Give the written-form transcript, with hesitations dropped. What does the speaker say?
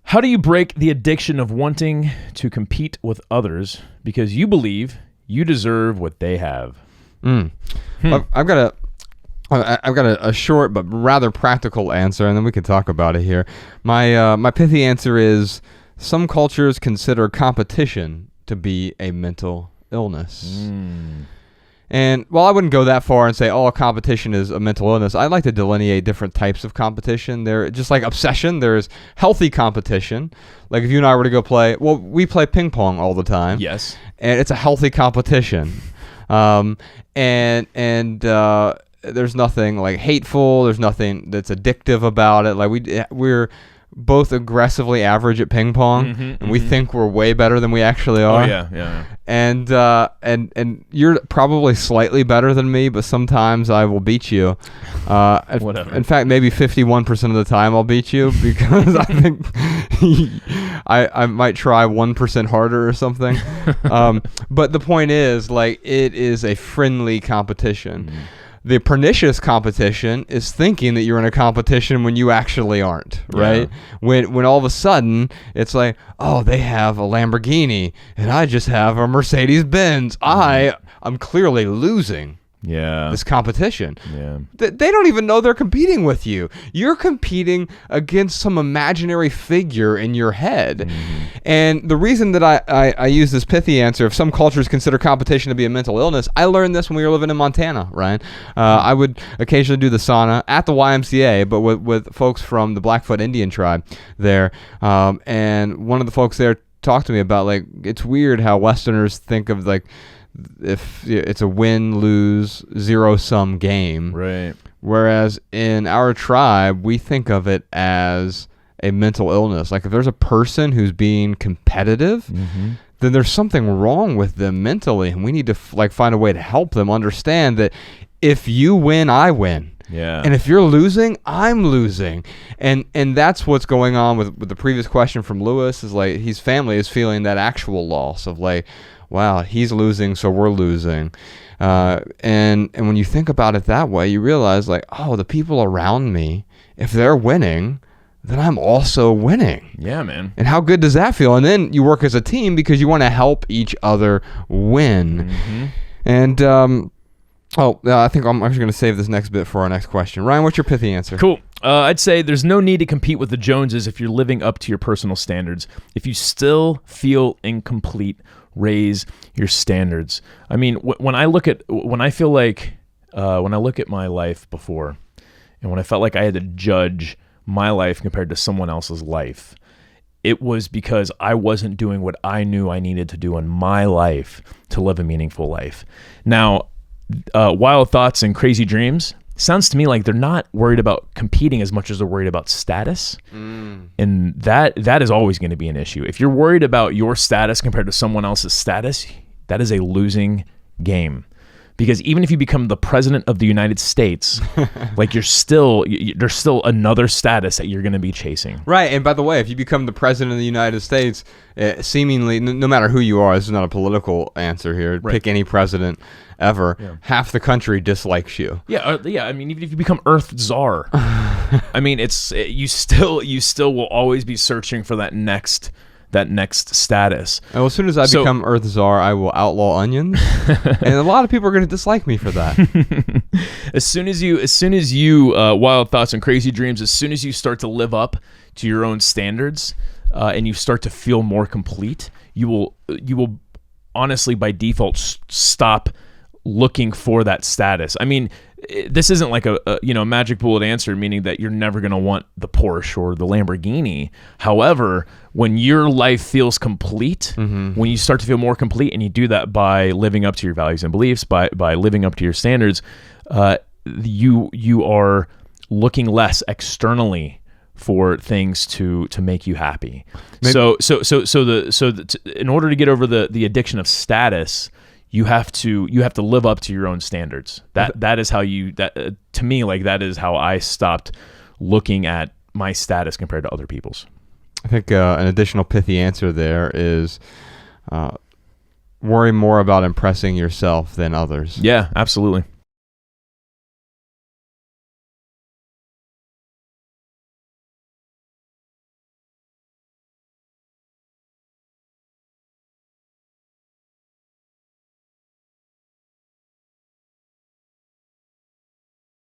How do you break the addiction of wanting to compete with others because you believe you deserve what they have? I've got a short but rather practical answer, and then we can talk about it here. My pithy answer is some cultures consider competition to be a mental illness. And while I wouldn't go that far and say, oh, competition is a mental illness, I like to delineate different types of competition. There, just like obsession, there's healthy competition. Like if you and I were to go play, well, we play ping pong all the time. Yes. And it's a healthy competition. And there's nothing like hateful. There's nothing that's addictive about it. Like we're both aggressively average at ping pong, and we think we're way better than we actually are. Oh yeah. And you're probably slightly better than me, but sometimes I will beat you. Whatever. In fact, maybe 51% of the time I'll beat you because I think I might try 1% harder or something. But the point is, like, it is a friendly competition. The pernicious competition is thinking that you're in a competition when you actually aren't, right? Yeah. When all of a sudden it's like, oh, they have a Lamborghini and I just have a Mercedes-Benz. I'm clearly losing. Yeah. This competition. Yeah. They don't even know they're competing with you. You're competing against some imaginary figure in your head. And the reason that I use this pithy answer, if some cultures consider competition to be a mental illness, I learned this when we were living in Montana, Ryan. I would occasionally do the sauna at the YMCA, but with folks from the Blackfoot Indian tribe there. And one of the folks there talked to me about, like, it's weird how Westerners think of, like, if it's a win-lose zero-sum game, right? Whereas in our tribe, we think of it as a mental illness. Like if there's a person who's being competitive, then there's something wrong with them mentally, and we need to find a way to help them understand that if you win, I win. Yeah. And if you're losing, I'm losing. And that's what's going on with the previous question from Lewis, is like his family is feeling that actual loss of like, wow, he's losing, so we're losing. And when you think about it that way, you realize like, oh, the people around me, if they're winning, then I'm also winning. Yeah, man. And how good does that feel? And then you work as a team because you want to help each other win. And I think I'm actually going to save this next bit for our next question. Ryan, what's your pithy answer? Cool. I'd say there's no need to compete with the Joneses if you're living up to your personal standards. If you still feel incomplete, raise your standards. I mean, when I look at my life before, and when I felt like I had to judge my life compared to someone else's life, it was because I wasn't doing what I knew I needed to do in my life to live a meaningful life. Now, Wild Thoughts and Crazy Dreams sounds to me like they're not worried about competing as much as they're worried about status. And that is always going to be an issue. If you're worried about your status compared to someone else's status, that is a losing game. Because even if you become the president of the United States, like there's still another status that you're going to be chasing. Right. And by the way, if you become the president of the United States, seemingly, no matter who you are, this is not a political answer here. Right. Pick any president ever. Yeah. Half the country dislikes you. Yeah. I mean, even if you become Earth Czar, I mean, you still will always be searching for that next status. And as soon as I become Earth Czar, I will outlaw onions, and a lot of people are going to dislike me for that. As soon as you Wild Thoughts and Crazy Dreams, as soon as you start to live up to your own standards, and you start to feel more complete, you will honestly by default stop looking for that status. I mean, this isn't like a magic bullet answer, meaning that you're never going to want the Porsche or the Lamborghini. However, when your life feels complete, when you start to feel more complete, and you do that by living up to your values and beliefs, by living up to your standards, you are looking less externally for things to make you happy. Maybe. In order to get over the addiction of status, you have to live up to your own standards. That is how to me, like, that is how I stopped looking at my status compared to other people's. I think an additional pithy answer there is worry more about impressing yourself than others. Yeah, absolutely.